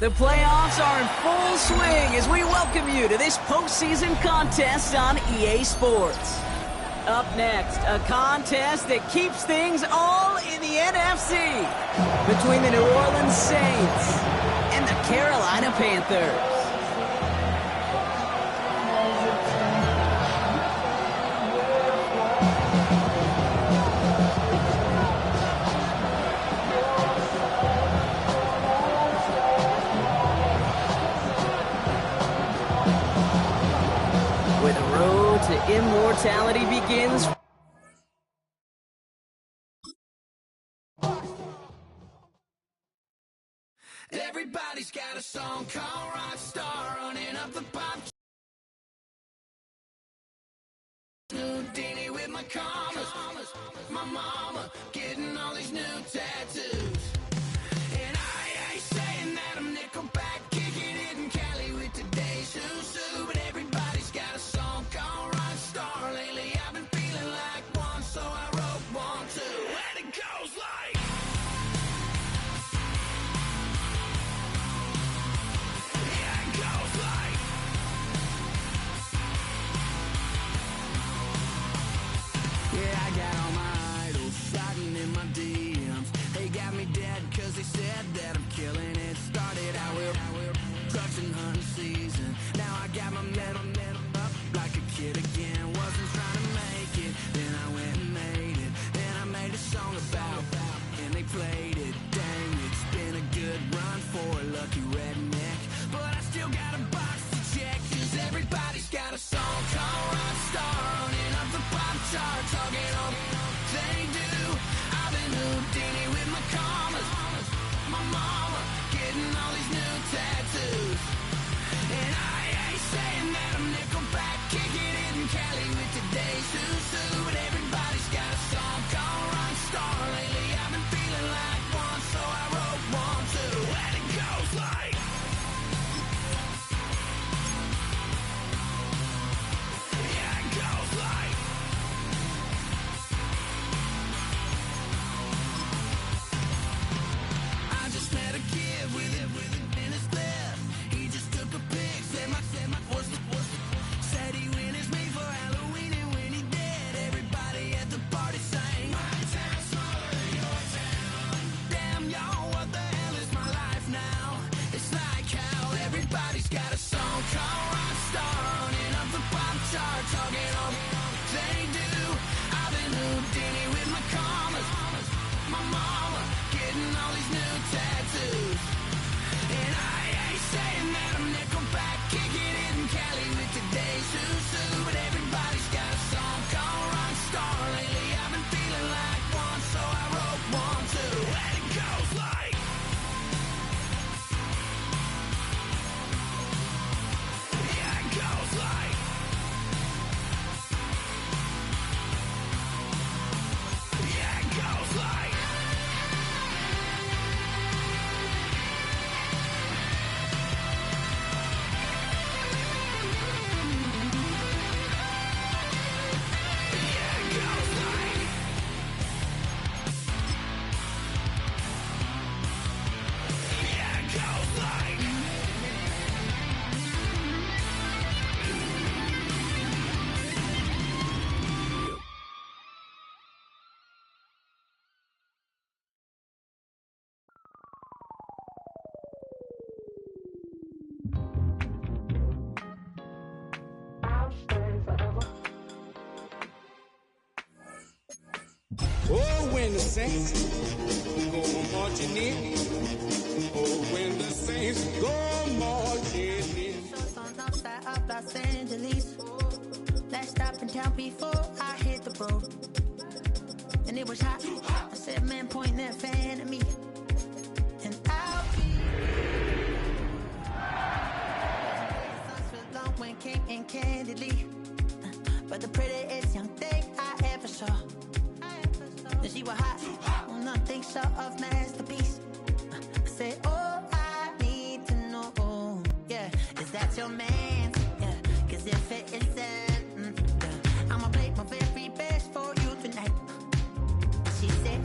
The playoffs are in full swing as we welcome you to this postseason contest on EA Sports. Up next, a contest that keeps things all in the NFC between the New Orleans Saints and the Carolina Panthers. Where the road to immortality begins. Everybody's got a song called Rockstar, running up the pop. Houdini with my commas, my mama getting all these new tattoos. And I ain't saying that I'm Nickelback, kicking it in Cali with today's Susu. But everybody's got a song called Rockstar. Lately I've been feeling like one, so I wrote one too. And it goes like, yeah, it goes like, yeah, I got all my idols sliding in my DMs. They got me dead cause they said that I'm killing it. Started out with trucks and hunting season. Now I got my metal up like a kid again. Wasn't trying to make it, then I went and made it. Then I made a song about and they played it. Dang, it's been a good run for a lucky redneck, but I still got a box to check. Cause everybody's got a song called Rockstar, running up the pop chart, talking on they do. I've been Houdini with my commas, my mama getting all these new tattoos. And I ain't saying that I'm Nickelback, kicking it in Cali with today's Susu. But everybody's got a song called Rockstar. Lately I've been feeling like one, so I wrote one too. And it goes like, yeah, it goes like, I just met a kid with it in his left. He just took a pic, said my said he witnessed me for Halloween, and when he did, everybody at the party sang, my town's smaller than your town. Damn, y'all, what the hell is my life now? It's like how everybody's got a song called Rockstar, running up the pop chart, talking on they do. I've been Houdini with my commas, my mama getting all these new tattoos. And I ain't saying that I'm Nickelback, kicking it in Cali with today's Susu. But everybody's got a song called Rockstar. Lately I've been feeling like one, so I wrote one too. And it goes like, yeah, it goes like, yeah, it goes like, yeah, it goes like, yeah, it goes like. Oh, when the saints go marching in. Oh, when the saints go marching in. Shows on outside of Los Angeles. Last stop in town before I hit the road. And it was hot. I said, man, point that fan at me. And I'll be. Songs feel long when came in candidly. But the prettiest young thing I ever saw. And she was hot. On nothing short of masterpiece. I said, oh, I need to know. Yeah, is that your man? Yeah, cause if it isn't, yeah, I'ma play my very best for you tonight. She said,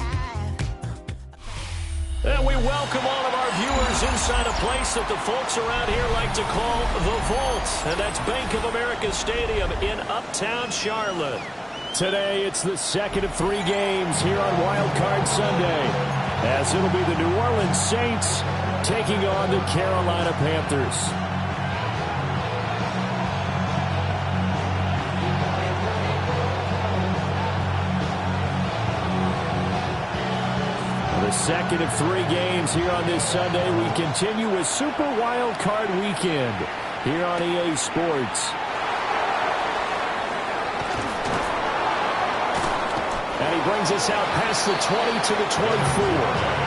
And we welcome all of our viewers inside a place that the folks around here like to call the Vault, and that's Bank of America Stadium in Uptown Charlotte. Today, it's the second of 3 games here on Wild Card Sunday, as it'll be the New Orleans Saints taking on the Carolina Panthers. The second of 3 games here on this Sunday. We continue with Super Wild Card Weekend here on EA Sports. And he brings us out past the 20 to the 24.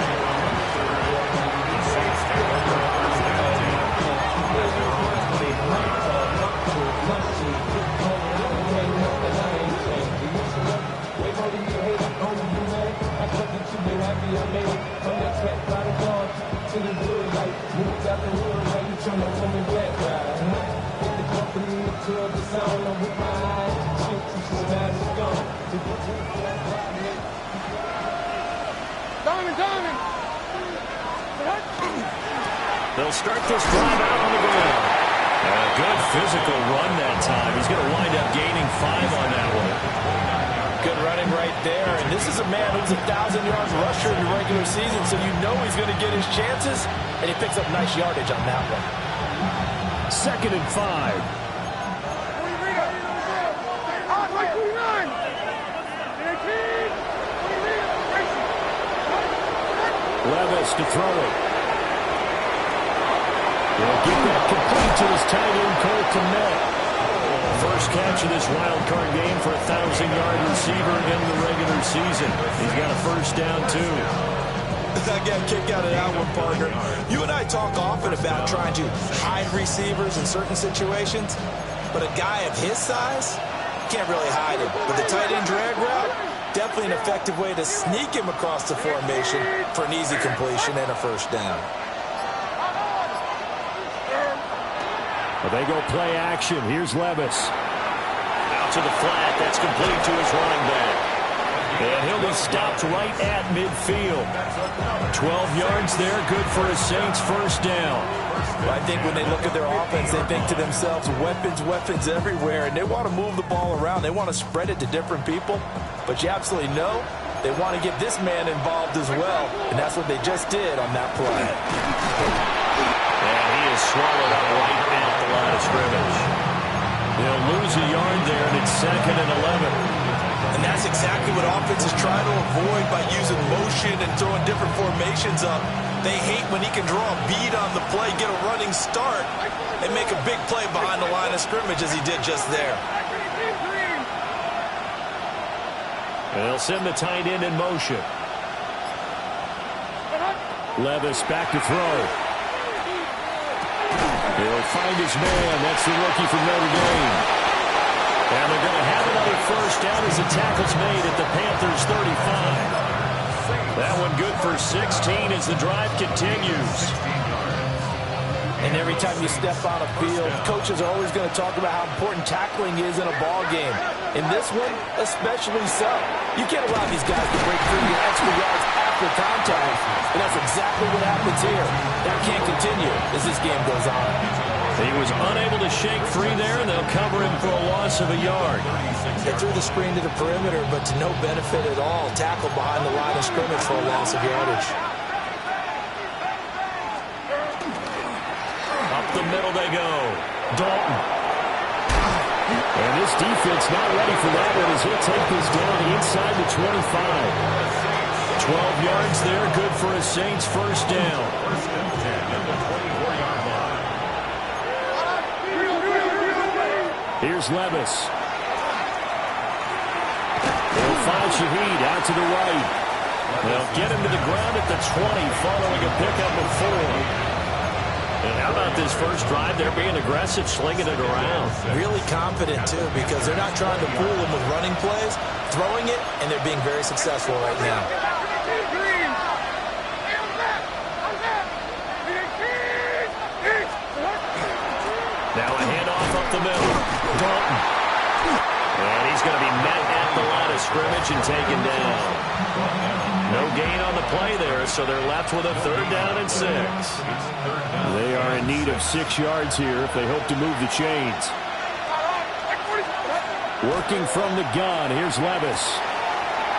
They'll start this drive out on the ground. A good physical run that time. He's going to wind up gaining 5 on that one. Good running right there. And this is a man who's 1,000-yard rusher in the regular season, so you know he's going to get his chances. And he picks up nice yardage on that one. Second and 5. Levis to throw it. He'll get that complete to his tight end, Cole Kmet. First catch of this wild card game for a 1,000-yard receiver in the regular season. He's got a first down, too. I got a kick out of that one, partner. You and I talk often about trying to hide receivers in certain situations, but a guy of his size can't really hide him. But the tight end drag route, definitely an effective way to sneak him across the formation for an easy completion and a first down. Well, they go play action. Here's Levis. Out to the flat. That's complete to his running back. And he'll be stopped right at midfield. 12 yards there. Good for a Saints first down. I think when they look at their offense, they think to themselves, weapons everywhere, and they want to move the ball around. They want to spread it to different people. But you absolutely know they want to get this man involved as well, and that's what they just did on that play. And he is swallowed up right at the line of scrimmage. They'll lose a yard there, and it's 2nd and 11. And that's exactly what offenses try to avoid by using motion and throwing different formations up. They hate when he can draw a bead on the play, get a running start, and make a big play behind the line of scrimmage as he did just there. And they'll send the tight end in motion. Levis back to throw. He'll find his man. That's the rookie from Notre Dame. And they're going to have another first down as the tackle's made at the Panthers' 35. That one good for 16 as the drive continues. And every time you step on a field, coaches are always going to talk about how important tackling is in a ball game. In this one, especially so. You can't allow these guys to break through your extra yards after contact. And that's exactly what happens here. That can't continue as this game goes on. He was unable to shake free there, and they'll cover him for a loss of a yard. They threw the screen to the perimeter, but to no benefit at all. Tackled behind the line of scrimmage for a loss of yardage. Up the middle they go. Dalton. And this defense not ready for that one as he'll take this down inside the 25. 12 yards there, good for a Saints first down. Here's Levis. They'll find Shaheed out to the right. They'll get him to the ground at the 20 following a pickup of 4. And how about this first drive? They're being aggressive, slinging it around. Really confident, too, because they're not trying to fool them with running plays, throwing it, and they're being very successful right now. Now a handoff up the middle. Dalton. And he's going to be met at the line of scrimmage and taken down. No gain on the play there, so they're left with a 3rd down and 6. They are in need of 6 yards here if they hope to move the chains. Working from the gun, here's Levis.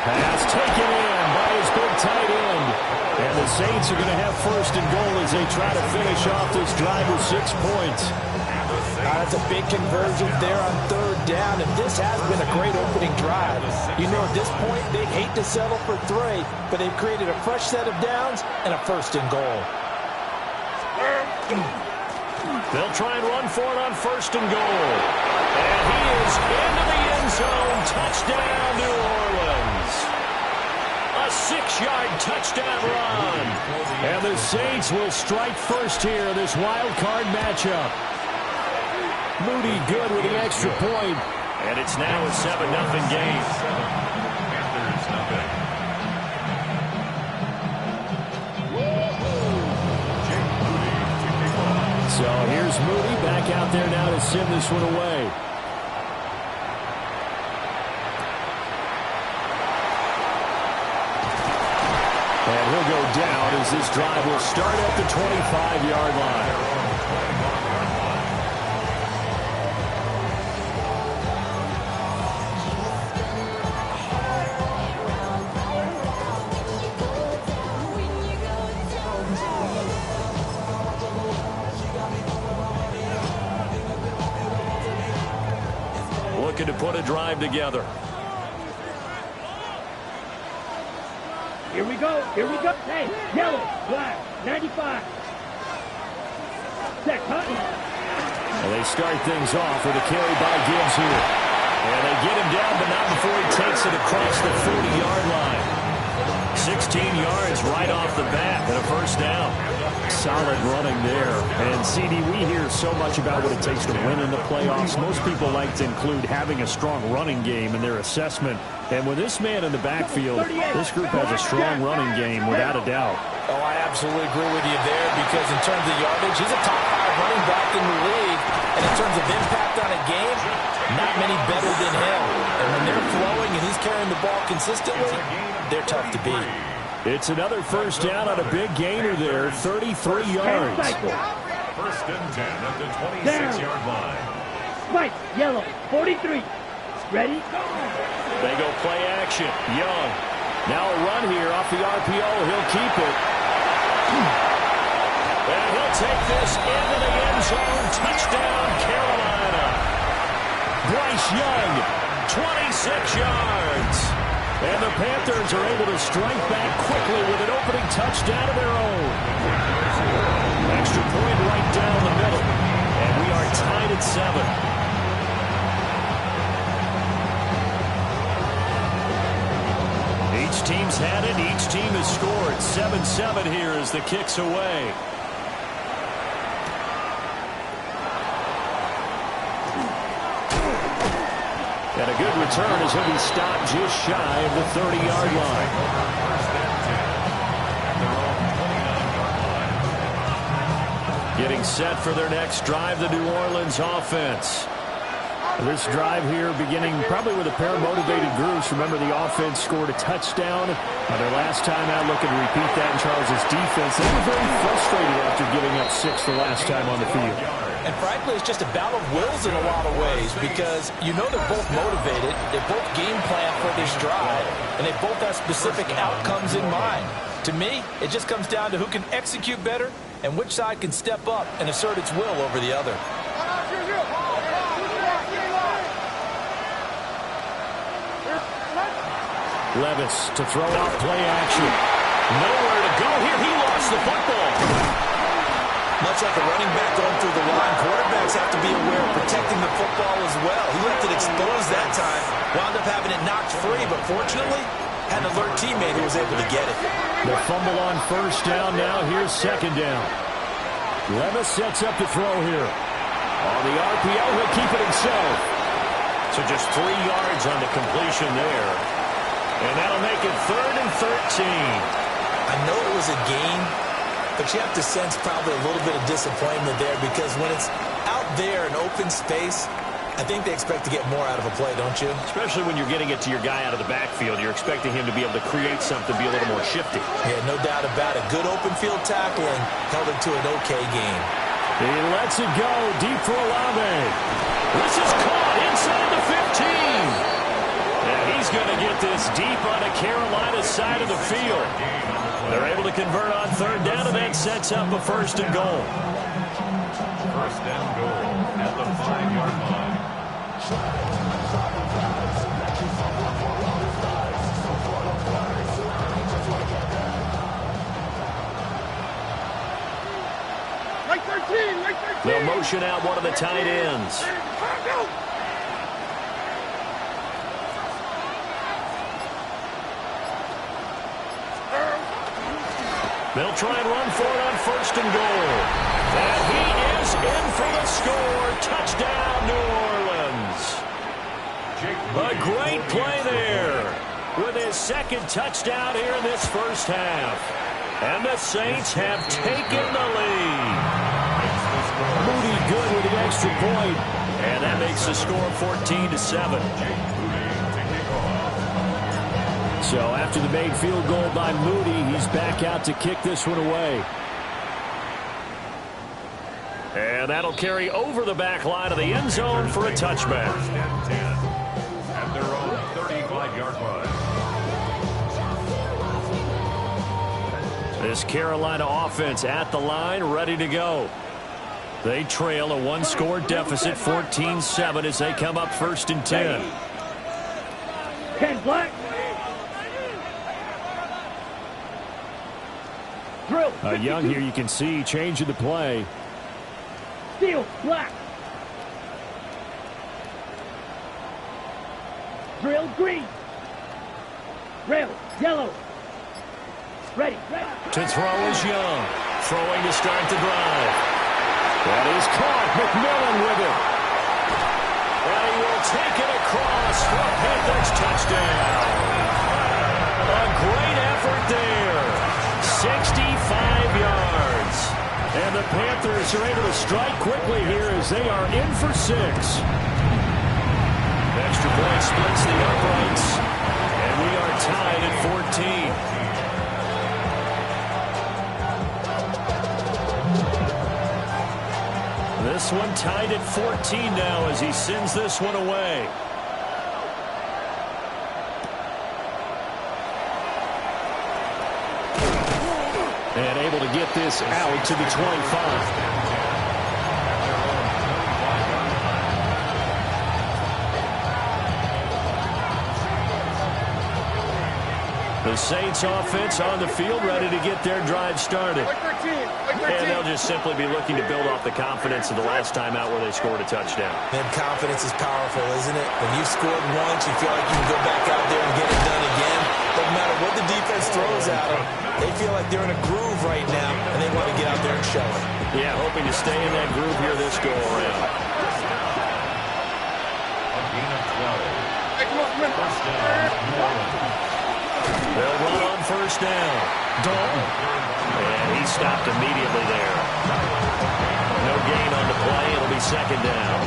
Pass taken in by his big tight end. And the Saints are going to have 1st and goal as they try to finish off this drive with 6 points. That's a big conversion there on 3rd down, and this has been a great opening drive. You know, at this point, they hate to settle for 3, but they've created a fresh set of downs and a 1st and goal. They'll try and run for it on 1st and goal. And he is into the end zone. Touchdown, New Orleans. A 6-yard touchdown run. And the Saints will strike first here in this wild card matchup. Moody good with the extra point. And it's now a 7-0 game. So here's Moody back out there now to send this one away. And he'll go down as this drive will start at the 25-yard line. Looking to put a drive together. Here we go. Here we go. Hey, yellow, black, 95. Set, cutting. And they start things off with a carry by Gibbs here. And they get him down, but not before he takes it across the 40-yard line. 16 yards right off the bat and a 1st down. Solid running there. And, CD, we hear so much about what it takes to win in the playoffs. Most people like to include having a strong running game in their assessment. And with this man in the backfield, this group has a strong running game without a doubt. Oh, I absolutely agree with you there because in terms of yardage, he's a top 5 running back in the league. And in terms of impact on a game, not many better than him. And when they're flowing and he's carrying the ball consistently, they're tough to beat. It's another 1st down on a big gainer there, 33 yards. 1st and 10 at the 26-yard line. Spike, yellow, 43. Ready? They go play action. Young. Now a run here off the RPO. He'll keep it. And he'll take this into the end zone. Touchdown, Carolina. Bryce Young, 26 yards. And the Panthers are able to strike back quickly with an opening touchdown of their own. Extra point right down the middle. And we are tied at 7. Each team's had it. Each team has scored. 7-7 here as the kick's away. And a good return as he'll be stopped just shy of the 30-yard line. Getting set for their next drive, the New Orleans offense. This drive here beginning probably with a pair of motivated groups. Remember, the offense scored a touchdown. Their last time out, looking to repeat that in Charles' defense. They were very frustrated after giving up 6 the last time on the field. And frankly, it's just a battle of wills in a lot of ways because you know they're both motivated, they both game plan for this drive, and they both have specific outcomes in mind. To me, it just comes down to who can execute better and which side can step up and assert its will over the other. Levis to throw off play action. Nowhere to go here. He lost the football. Much like a running back going through the line, quarterbacks have to be aware of protecting the football as well. He left it exposed that time, wound up having it knocked free, but fortunately, had an alert teammate who was able to get it. The fumble on 1st down now. Here's 2nd down. Levis sets up to throw here. On the RPO, he'll keep it himself. So just 3 yards on the completion there. And that'll make it 3rd and 13. I know it was a gain, but you have to sense probably a little bit of disappointment there because when it's out there in open space, I think they expect to get more out of a play, don't you? Especially when you're getting it to your guy out of the backfield. You're expecting him to be able to create something, be a little more shifty. Yeah, no doubt about it. Good open field tackling held it to an okay game. He lets it go deep for Olave. This is caught inside the 15. And he's going to get this deep on the Carolina side of the field. They're able to convert on third down, and that sets up a first and goal. First and goal at the 5-yard line. Right 13, right 13. They'll motion out one of the tight ends. They'll try and run for it on first and goal. And he is in for the score. Touchdown, New Orleans. A great play there with his second touchdown here in this first half. And the Saints have taken the lead. Moody good with an extra point. And that makes the score 14-7. So after the made field goal by Moody, he's back out to kick this one away. And that'll carry over the back line of the end zone for a touchback. At their own 35-yard line. This Carolina offense at the line, ready to go. They trail a one-score deficit, 14-7, as they come up first and 10. 10 black. Drill. Young here, you can see changing the play. Steel, black. Drill, green. Rail, yellow. Ready, ready. To throw is Young. Throwing to start the drive. That is caught. McMillan with it. And he will take it across for a Panthers touchdown. A great effort there. 65 yards. And the Panthers are able to strike quickly here as they are in for 6. Extra point splits the uprights. And we are tied at 14. This one tied at 14 now as he sends this one away. And able to get this out to the 25. The Saints offense on the field ready to get their drive started. And they'll just simply be looking to build off the confidence of the last time out where they scored a touchdown. Man, confidence is powerful, isn't it? When you've scored once, you feel like you can go back out there and get it done again. Doesn't matter what the defense throws at them. They feel like they're in a groove right now, and they want to get out there and show it. Yeah, hoping to stay in that groove here this go-around. A gain of 12. First down, New Orleans. They'll run on first down. Dalton. And he stopped immediately there. No gain on the play. It'll be second down.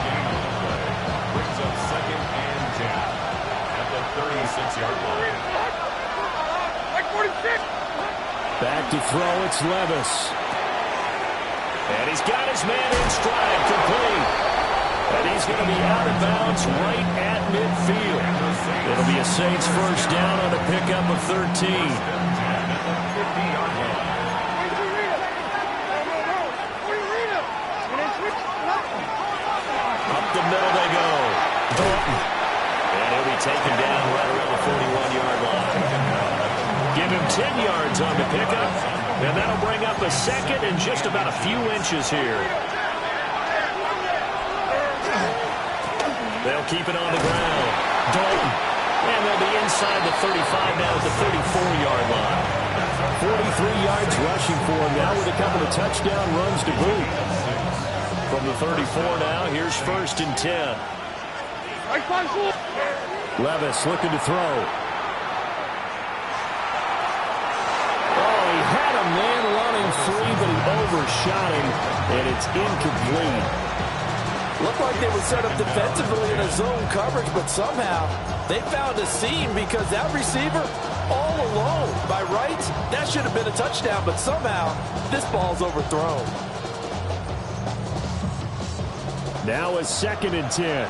Brings up second and 10 at the 36-yard line. Back to throw, it's Levis. And he's got his man in stride, complete. And he's going to be out of bounds right at midfield. It'll be a Saints first down on a pickup of 13. Up the middle they go. Dalton. And he'll be taken down right around the 41-yard line. Give him 10 yards on the pickup. And that'll bring up a second and just about a few inches here. They'll keep it on the ground. Dalton. And they'll be inside the 35 now at the 34-yard line. 43 yards rushing for him now with a couple of touchdown runs to boot. From the 34 now, here's first and 10. Levis looking to throw. Oh, he had a man running free, but he overshot him, and it's incomplete. Looked like they were set up defensively in a zone coverage, but somehow they found a seam because that receiver all alone. By rights, that should have been a touchdown, but somehow this ball's overthrown. Now a 2nd and 10.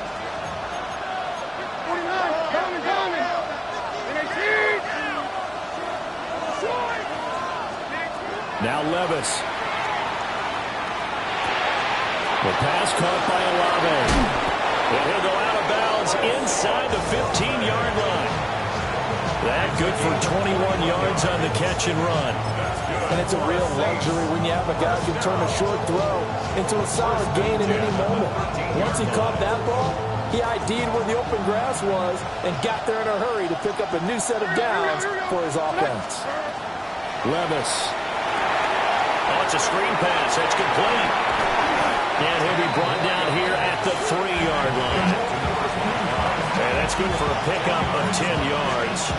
Now Levis. The pass caught by Olave. And he'll go out of bounds inside the 15-yard line. That good for 21 yards on the catch and run. And it's a real luxury when you have a guy who can turn a short throw into a solid gain in any moment. Once he caught that ball, he ID'd where the open grass was and got there in a hurry to pick up a new set of downs for his offense. Levis. Oh, it's a screen pass. That's complete. And he'll be brought down here at the 3-yard line. And that's good for a pickup of 10 yards.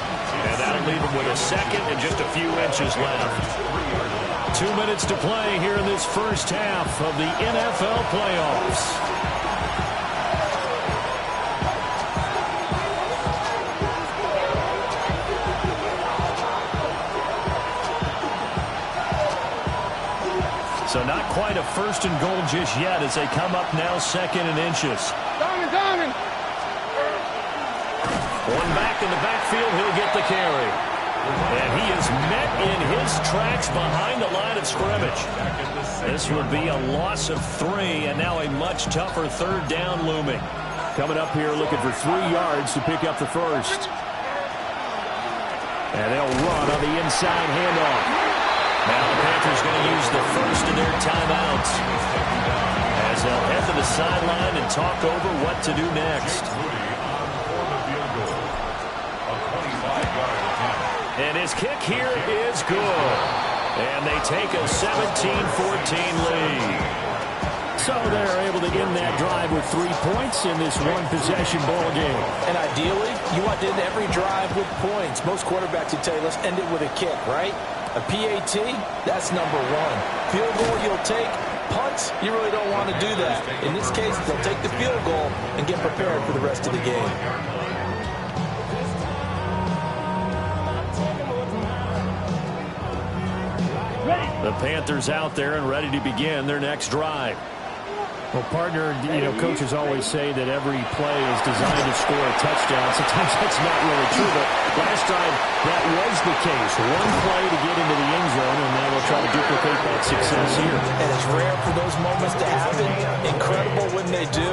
And that'll leave him with a 2nd and just a few inches left. 2 minutes to play here in this first half of the NFL playoffs. So not quite a 1st and goal just yet as they come up now 2nd and inches. Diamond. One back in the backfield, he'll get the carry. And he is met in his tracks behind the line of scrimmage. This would be a loss of 3 and now a much tougher 3rd down looming. Coming up here looking for 3 yards to pick up the 1st. And they'll run on the inside handoff. Now the Panthers going to use the first of their timeouts as they'll head to the sideline and talk over what to do next. And his kick here is good. And they take a 17-14 lead. So they're able to end that drive with 3 points in this one-possession ball game. And ideally, you want to end every drive with points. Most quarterbacks would tell you, let's end it with a kick, right? A PAT, that's number 1. Field goal, you'll take. Punts, you really don't want to do that. In this case, they'll take the field goal and get prepared for the rest of the game. The Panthers out there and ready to begin their next drive. Well, partner, coaches always say that every play is designed to score a touchdown. Sometimes that's not really true, but last time that was the case. One play to get into the end zone, and now they'll try to duplicate that success here. And it's rare for those moments to happen. Incredible when they do.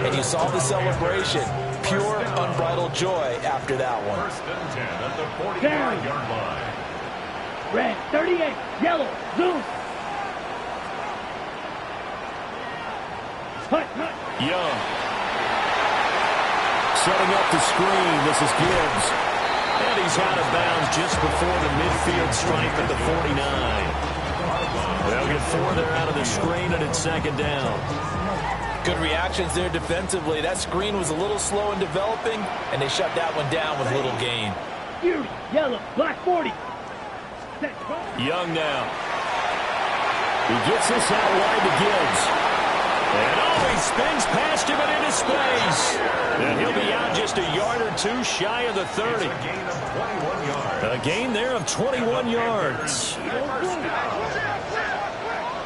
And you saw the celebration. Pure, unbridled joy after that one. 1st and 10 at the 45-yard line. Red, 38, yellow, zoom. Young. Setting up the screen. This is Gibbs. And he's out of bounds just before the midfield stripe at the 49. They'll get 4 there out of the screen, and it's 2nd down. Good reactions there defensively. That screen was a little slow in developing, and they shut that one down with little gain. Fury, yellow, black 40. Young now. He gets this out wide to Gibbs. And he spins past him and into space. And he'll be out just a yard or 2 shy of the 30. A gain of 21 yards. A gain there of 21 yards.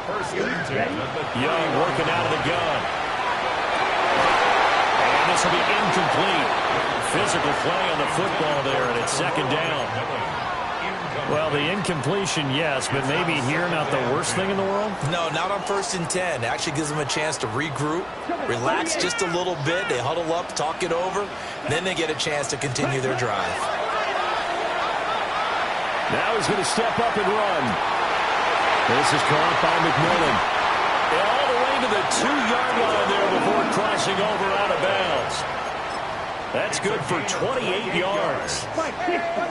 1st and 10 at the Young working out of the gun. And this will be incomplete. Physical play on the football there, and it's 2nd down. Well, the incompletion, yes, but maybe here not the worst thing in the world? No, not on 1st and 10. It actually gives them a chance to regroup, relax just a little bit. They huddle up, talk it over. Then they get a chance to continue their drive. Now he's going to step up and run. This is caught by McMillan. And all the way to the 2-yard line there before crossing over out of bounds. That's good for 28 yards.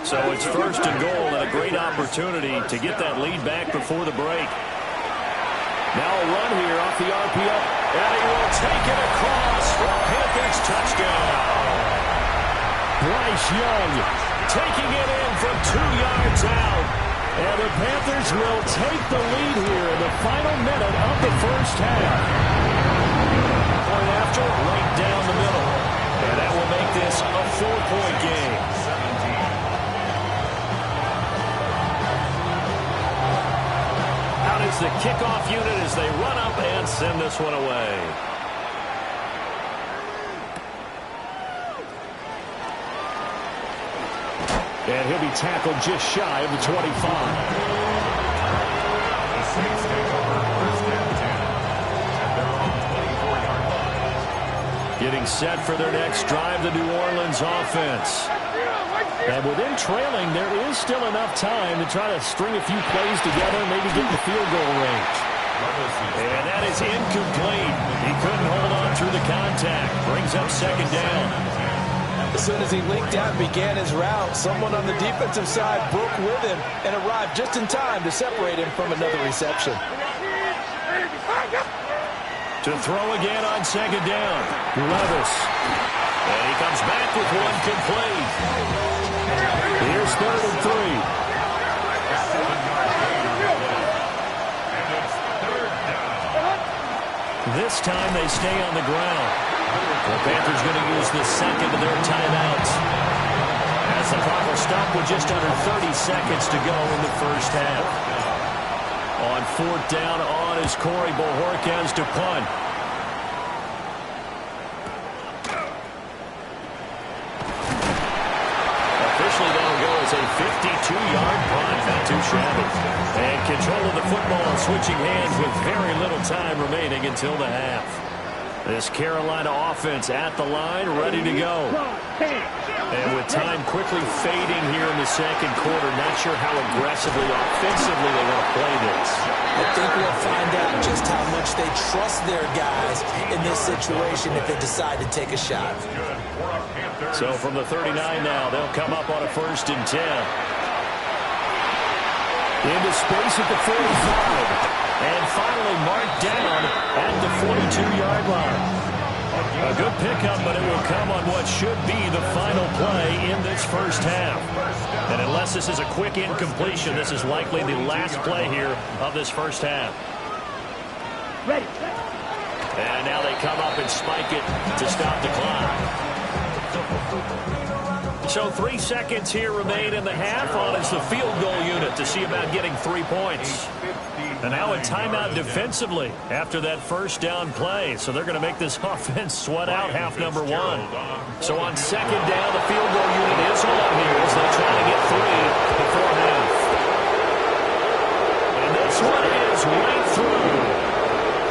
So it's 1st and goal and a great opportunity to get that lead back before the break. Now a run here off the RPO. And he will take it across for a Panthers touchdown. Bryce Young taking it in from 2 yards out. And the Panthers will take the lead here in the final minute of the first half. Point after, right down the middle. And that will make this a 4-point game. Out is the kickoff unit as they run up and send this one away. And he'll be tackled just shy of the 25. The Saints take over first and 10. And they're on 24-yard line. Getting set for their next drive, the New Orleans offense. And within trailing, there is still enough time to try to string a few plays together, maybe get in the field goal range. And that is incomplete. He couldn't hold on through the contact. Brings up second down. As soon as he leaked out and began his route, someone on the defensive side broke with him and arrived just in time to separate him from another reception. To throw again on second down. Levis. And he comes back with one complete. Here's 3rd and 3. This time they stay on the ground. The Panthers going to use the second of their timeouts. As the clock will stop with just under 30 seconds to go in the first half. On 4th down on is Corey Bojorquez to punt. Officially that'll go as a 52-yard punt. Not too shabby. And control of the football switching hands with very little time remaining until the half. This Carolina offense at the line, ready to go. And with time quickly fading here in the second quarter, not sure how aggressively, offensively they want to play this. I think we'll find out just how much they trust their guys in this situation if they decide to take a shot. So from the 39 now, they'll come up on a 1st and 10. Into space at the 45. And finally marked down at the 42-yard line. A good pickup, but it will come on what should be the final play in this first half. And unless this is a quick incompletion, this is likely the last play here of this first half. Ready. And now they come up and spike it to stop the clock. So 3 seconds here remain in the half. On is the field goal unit to see about getting 3 points. And now a timeout defensively after that first down play. So they're going to make this offense sweat out half number 1. So on second down, the field goal unit is on here as they try to get 3 before half. And this one is right through.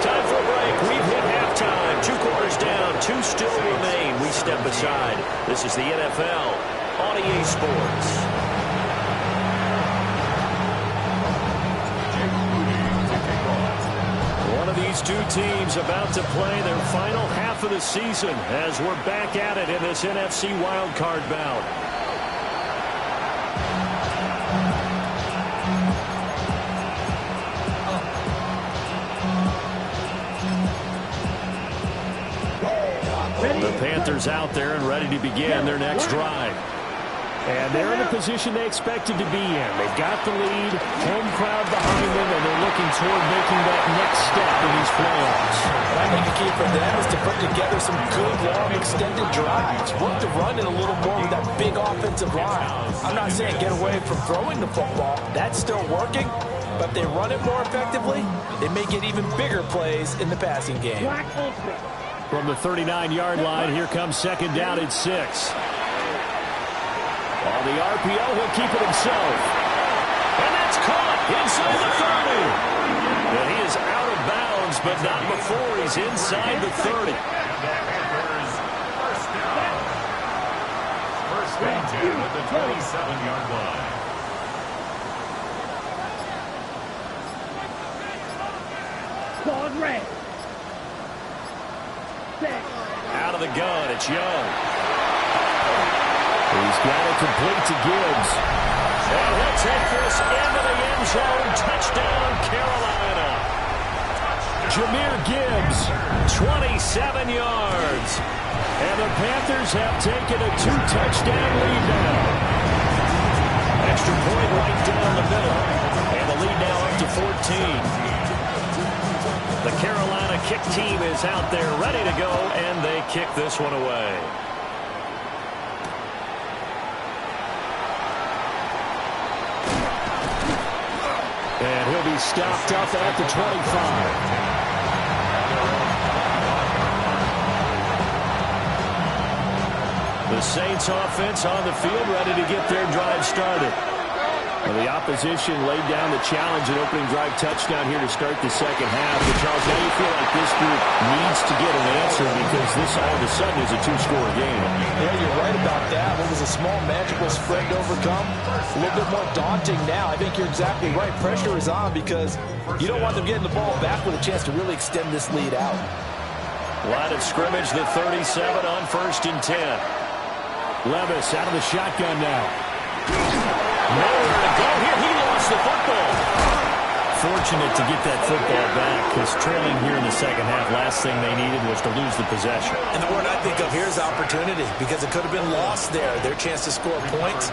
Time for a break. We've hit halftime. 2 quarters down. 2 still remain. We step aside. This is the NFL on EA Sports. These 2 teams about to play their final half of the season as we're back at it in this NFC wildcard bout. The Panthers out there and ready to begin their next drive. And they're in the position they expected to be in. They've got the lead, home crowd behind them, and they're looking toward making that next step in these playoffs. I think the key for them is to put together some good, long, extended drives. Work the run in a little more with that big offensive line. I'm not saying get away from throwing the football. That's still working. But if they run it more effectively, they may get even bigger plays in the passing game. From the 39-yard line, here comes second down at 6. On the RPO, he'll keep it himself. And that's caught inside the 30. And he is out of bounds, but not before he's inside the 30. First down. First and 10 at the 27-yard line. Squad red. Out of the gun, it's Young. He's got it complete to Gibbs. And he'll take this into the end zone. Touchdown, Carolina. Jahmyr Gibbs, 27 yards. And the Panthers have taken a 2-touchdown lead now. Extra point right down the middle. And the lead now up to 14. The Carolina kick team is out there ready to go, and they kick this one away. And he'll be stopped up at the 25. The Saints offense on the field ready to get their drive started. Well, the opposition laid down the challenge, an opening drive touchdown here to start the second half. But Charles, now you feel like this group needs to get an answer because this all of a sudden is a two-score game. Yeah, you're right about that. What was a small, manageable spread to overcome? A little bit more daunting now. I think you're exactly right. Pressure is on because you don't want them getting the ball back with a chance to really extend this lead out. Line of scrimmage, the 37 on 1st and 10. Levis out of the shotgun now. Nowhere to go here. He lost the football. Fortunate to get that football back because trailing here in the second half, last thing they needed was to lose the possession. And the word I think of here is opportunity because it could have been lost there, their chance to score points.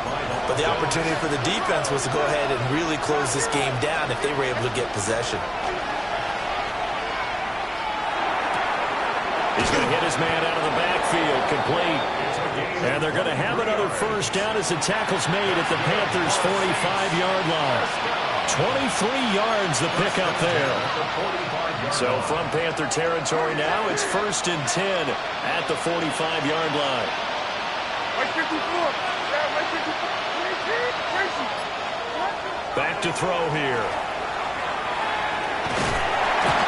But the opportunity for the defense was to go ahead and really close this game down if they were able to get possession. He's going to hit his man out of the backfield, complete. And they're going to have another first down as the tackle's made at the Panthers' 45-yard line. 23 yards the pickup there. So from Panther territory now, it's 1st and 10 at the 45-yard line. Back to throw here.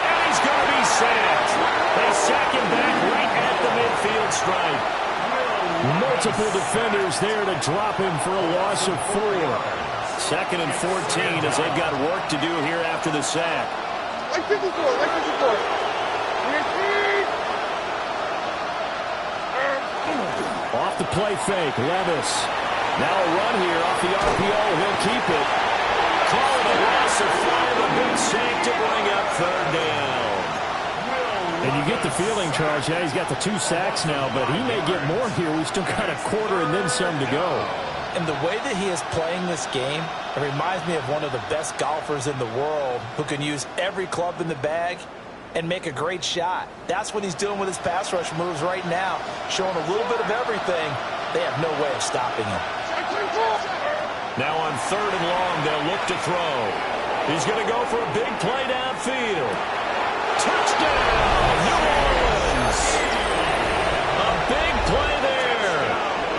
And he's going to be sacked. They sack him back right at the midfield stripe. Multiple defenders there to drop him for a loss of 4. 2nd and 14 as they've got work to do here after the sack. Off the play fake, Levis. Now a run here off the RPO. He'll keep it. Calling a loss of 5, a big sack to bring up 3rd down. And you get the feeling, Charles, yeah, he's got the 2 sacks now, but he may get more here. We've still got a quarter and then some to go. And the way that he is playing this game, it reminds me of one of the best golfers in the world who can use every club in the bag and make a great shot. That's what he's doing with his pass rush moves right now, showing a little bit of everything. They have no way of stopping him. Now on 3rd and long, they'll look to throw. He's going to go for a big play downfield. Touchdown, New Orleans. A big play there.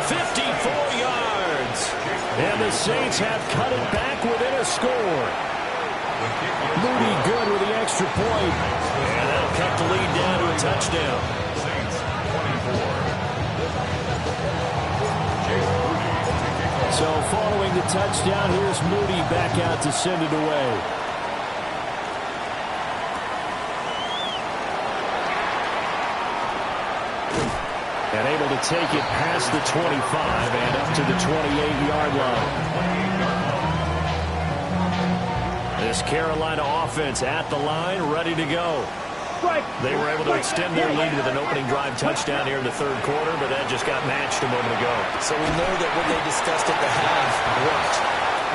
54 yards. And the Saints have cut it back within a score. Moody good with the extra point. And that'll cut the lead down to a touchdown. So following the touchdown, here's Moody back out to send it away. And able to take it past the 25 and up to the 28-yard line. This Carolina offense at the line, ready to go. They were able to extend their lead with an opening drive touchdown here in the 3rd quarter, but that just got matched a moment ago. So we know that what they discussed at the half worked.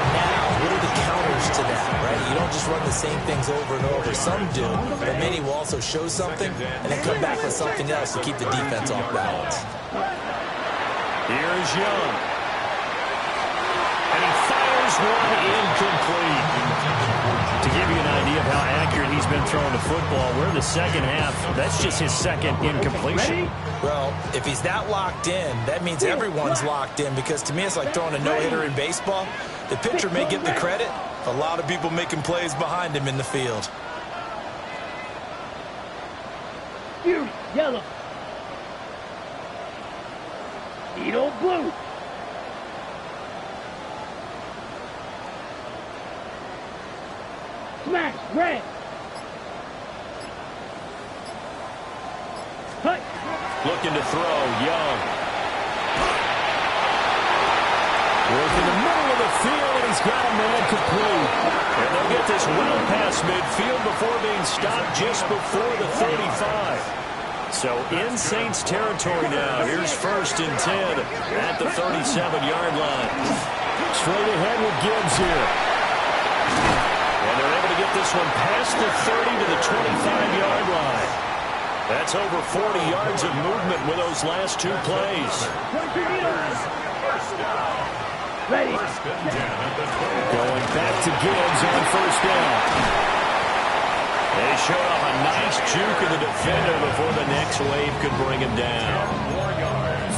Now, what are the counters to that, right? You don't just run the same things over and over. Some do, but many will also show something and then come back with something else to keep the defense off balance. Here is Young. And he fires one incomplete. To give you an idea of how accurate he's been throwing the football, we're in the second half. That's just his 2nd incompletion. Well, if he's that locked in, that means everyone's locked in because to me it's like throwing a no-hitter in baseball. The pitcher may get the credit. A lot of people making plays behind him in the field. Yellow. Edo blue. Smash, red. Hut. Looking to throw, Young. Work in the middle of the field, and he's got a man complete. And they'll get this well past midfield before being stopped just before the 35. So in Saints territory now. Here's 1st and 10 at the 37-yard line. Straight ahead with Gibbs here. And they're able to get this one past the 30 to the 25-yard line. That's over 40 yards of movement with those last two plays. Ready. Going back to Gibbs on first down. They showed off a nice juke of the defender before the next wave could bring him down.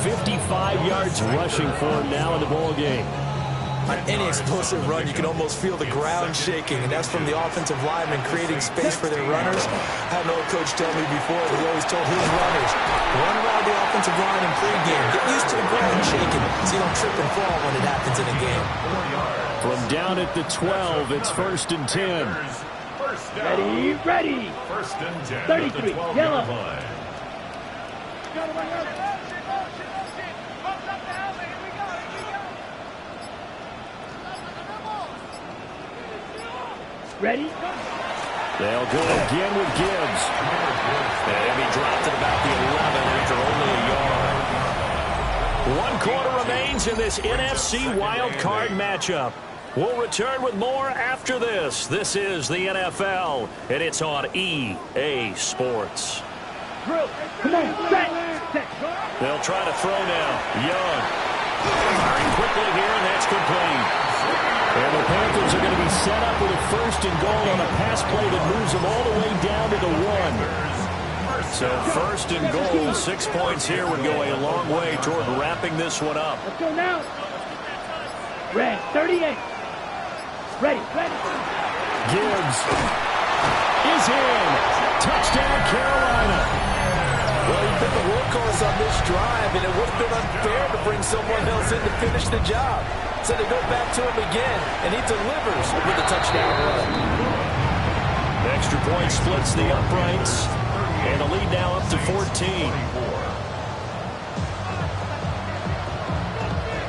55 yards rushing for him now in the ball game. On any explosive run, you can almost feel the ground shaking, and that's from the offensive linemen creating space for their runners. I had an old coach tell me before that he always told his runners, run around the offensive line in pregame. Get used to the ground shaking so you don't trip and fall when it happens in a game. From down at the 12, it's 1st and 10. Ready. 33, yellow. Ready? They'll go again with Gibbs. And he dropped at about the 11 after only a yard. 1 quarter remains in this NFC wild card matchup. We'll return with more after this. This is the NFL, and it's on EA Sports. Come on, set. They'll try to throw now. Young. Firing quickly here, and that's complete. And the Panthers are going to be set up with a 1st and goal on a pass play that moves them all the way down to the 1. So 1st and goal, 6 points here would go a long way toward wrapping this one up. Let's go now. Red, 38. Ready. Gibbs is in. Touchdown, Carolina. Well, he's been the workhorse on this drive, and it would have been unfair to bring someone else in to finish the job. So they go back to him again, and he delivers with a touchdown run. Extra point splits the uprights, and the lead now up to 14.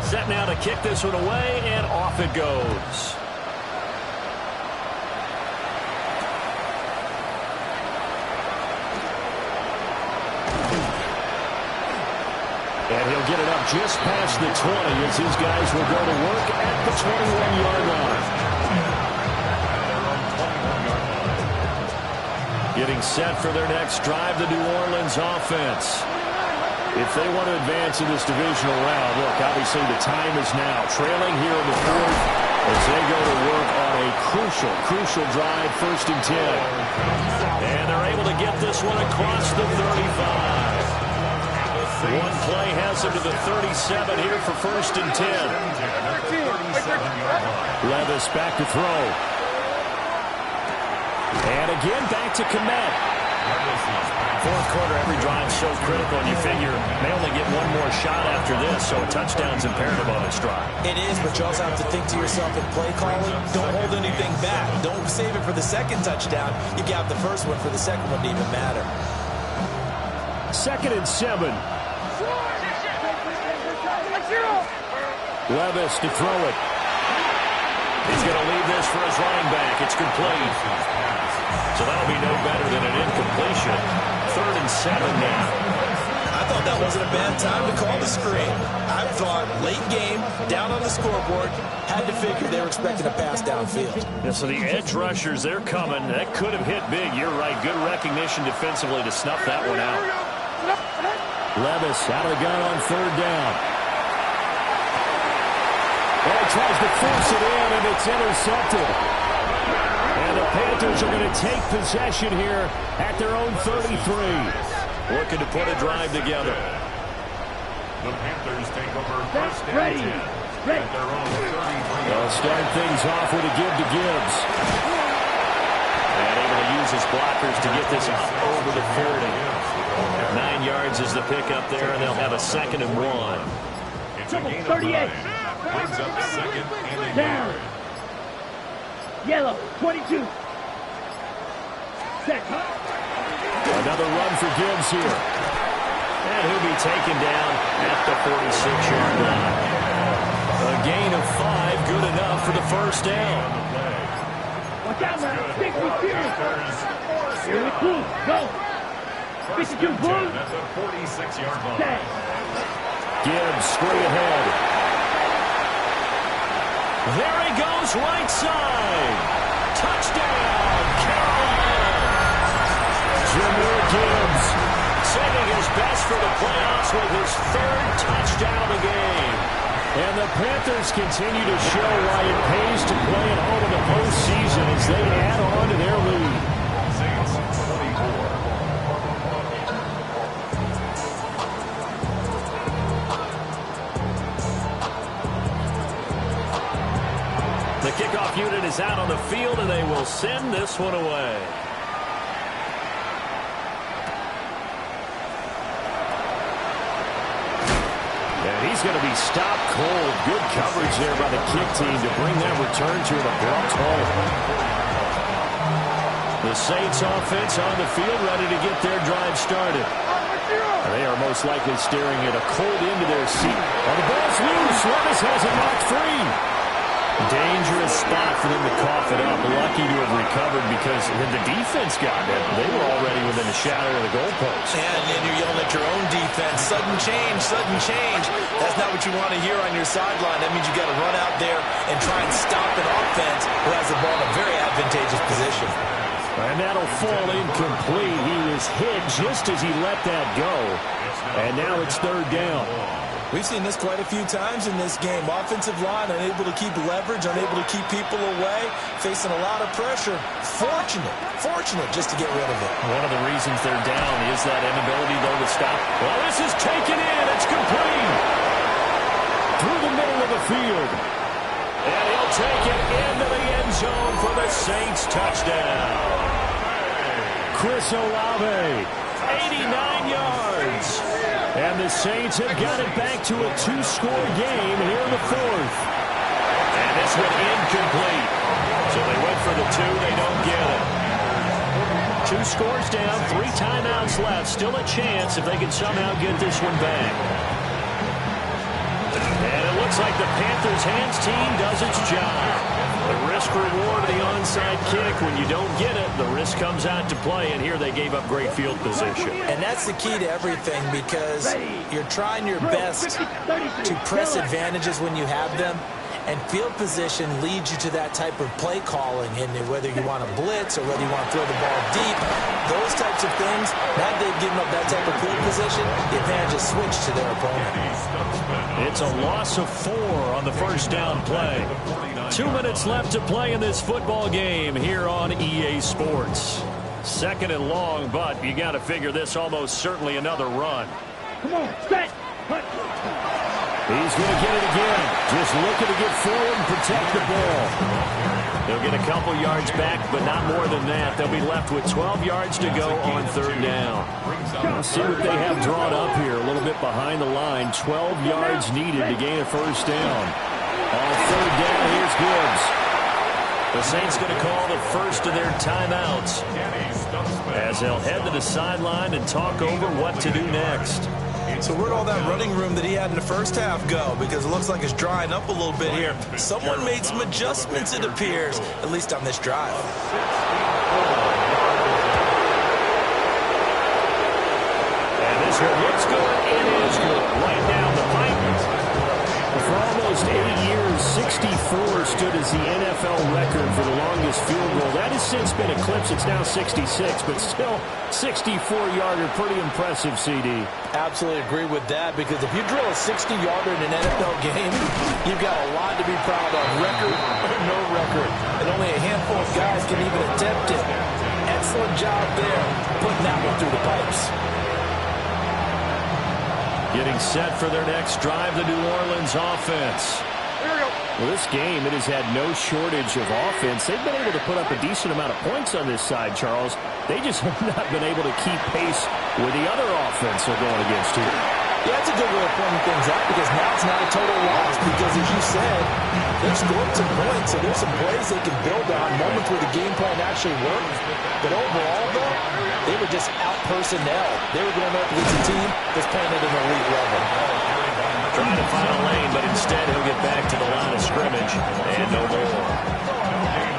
Set now to kick this one away, and off it goes. And he'll get it up just past the 20 as his guys will go to work at the 21-yard line. Getting set for their next drive, the New Orleans offense. If they want to advance in this divisional round, look, obviously the time is now. Trailing here in the 4th as they go to work on a crucial drive, 1st and 10. And they're able to get this one across the 35. One play has him to the 37 here for 1st and 10. Levis back to throw. And again back to Kmet. 4th quarter, every drive so critical, and you figure they only get one more shot after this, so a touchdown's imperative on this drive. It is, but you also have to think to yourself in play calling, don't hold anything back. Don't save it for the second touchdown. You got the first one for the second one to even matter. 2nd and 7. Levis to throw it. He's going to leave this for his running back. It's complete. So that'll be no better than an incompletion. 3rd and 7 now. I thought that wasn't a bad time to call the screen. I thought late game, down on the scoreboard, had to figure they were expecting a pass downfield. Yeah, so the edge rushers, they're coming. That could have hit big. You're right. Good recognition defensively to snuff that one out. Levis out of the gun on 3rd down. Well, he tries to force it in, and it's intercepted. And the Panthers are going to take possession here at their own 33. Looking to put a drive together. The Panthers take over 1st and 10 at their own 33. They'll start things off with a give to Gibbs. And able to use his blockers to get this up over the 40. 9 yards is the pickup there, and they'll have a 2nd and 1. It's a gain of 38. Brings up 2nd and a yard. Yellow, 22. Set. Another run for Gibbs here. And he'll be taken down at the 46-yard line. A gain of 5, good enough for the 1st down. Watch out, man. Stick with serious. Here we go. Go. 52, boom. At the 46-yard line. Set. Gibbs straight ahead. There he goes, right side. Touchdown, Carolina. Jahmyr Gibbs for the playoffs with his 3rd touchdown of the game. And the Panthers continue to show why it pays to play at home in the postseason as they add on to their lead. The kickoff unit is out on the field, and they will send this one away. And he's going to be stopped cold. Good coverage there by the kick team to bring that return to an abrupt halt. The Saints offense on the field, ready to get their drive started. They are most likely staring at a cold end to their seat. Oh, the ball's loose. Levis has it knocked free. Dangerous spot for them to cough it up. Lucky to have recovered because when the defense got it, they were already within a shadow of the goalpost. And then you're yelling at your own defense. Sudden change, sudden change. That's not what you want to hear on your sideline. That means you got to run out there and try and stop an offense who has the ball in a very advantageous position. And that'll fall incomplete. He was hit just as he let that go. And now it's 3rd down. We've seen this quite a few times in this game. Offensive line unable to keep leverage, unable to keep people away, facing a lot of pressure. Fortunate just to get rid of it. One of the reasons they're down is that inability, though, to stop. Well, this is taken in. It's complete. Through the middle of the field. And he'll take it into the end zone for the Saints touchdown. Chris Olave. 89 yards. And the Saints have got it back to a 2-score game here in the 4th. And this one incomplete. So they went for the 2. They don't get it. 2 scores down, 3 timeouts left. Still a chance if they can somehow get this one back. And it looks like the Panthers' hands team does its job. The risk-reward of the onside kick, when you don't get it, the risk comes out to play, and here they gave up great field position. And that's the key to everything because you're trying your best to press advantages when you have them, and field position leads you to that type of play calling, and whether you want to blitz or whether you want to throw the ball deep, those types of things, now they've given up that type of field position, the advantage is switched to their opponent. It's a loss of 4 on the 1st down play. 2 minutes left to play in this football game here on EA Sports. 2nd and long, but you got to figure this almost certainly another run. Come on, set. He's going to get it again. Just looking to get forward and protect the ball. They'll get a couple yards back, but not more than that. They'll be left with 12 yards to go on 3rd down. Let's see what they have drawn up here. A little bit behind the line. 12 yards needed to gain a 1st down. On 3rd down, here's Gibbs. The Saints going to call the first of their timeouts as they'll head to the sideline and talk over what to do next. So where'd all that running room that he had in the first half go? Because it looks like it's drying up a little bit here. Someone made some adjustments, it appears, at least on this drive. And this one looks good. It is good. Right down the pipe. For almost 8 years, 64 stood as the NFL record for the longest field goal. That has since been eclipsed. It's now 66, but still 64-yarder. Pretty impressive, CD. Absolutely agree with that, because if you drill a 60-yarder in an NFL game, you've got a lot to be proud of. Record or no record. And only a handful of guys can even attempt it. Excellent job there, putting that one through the pipes. Getting set for their next drive, the New Orleans offense. Well, this game, it has had no shortage of offense. They've been able to put up a decent amount of points on this side, Charles. They just have not been able to keep pace with the other offense they're going against here. Yeah, that's a good way of pointing things out, because now it's not a total loss, because as you said, they've scored some points, so there's some plays they can build on, moments where the game plan actually worked. But overall, though, they were just out-personnel. They were going up against a team that's playing at an elite level. Trying to find a lane, but instead he'll get back to the line of scrimmage, and no more.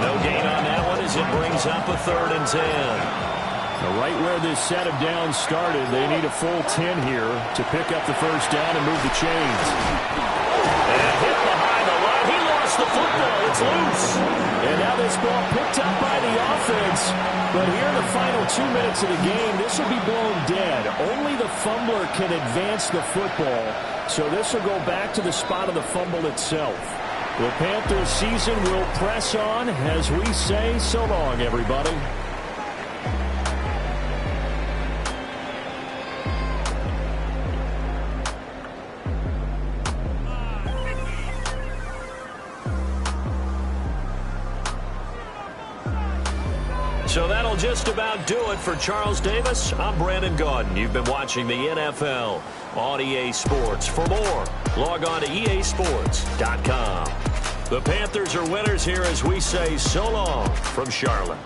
No gain on that one as it brings up a 3rd and 10. Right where this set of downs started, they need a full 10 here to pick up the 1st down and move the chains. And hit behind the line. He lost the football. It's loose. And now this ball picked up by the offense. But here in the final 2 minutes of the game, this will be blown dead. only the fumbler can advance the football, so this will go back to the spot of the fumble itself. The Panthers season will press on as we say so long, everybody. So that'll just about do it for Charles Davis. I'm Brandon Gaudin. You've been watching the NFL on EA Sports. For more, log on to easports.com. The Panthers are winners here as we say so long from Charlotte.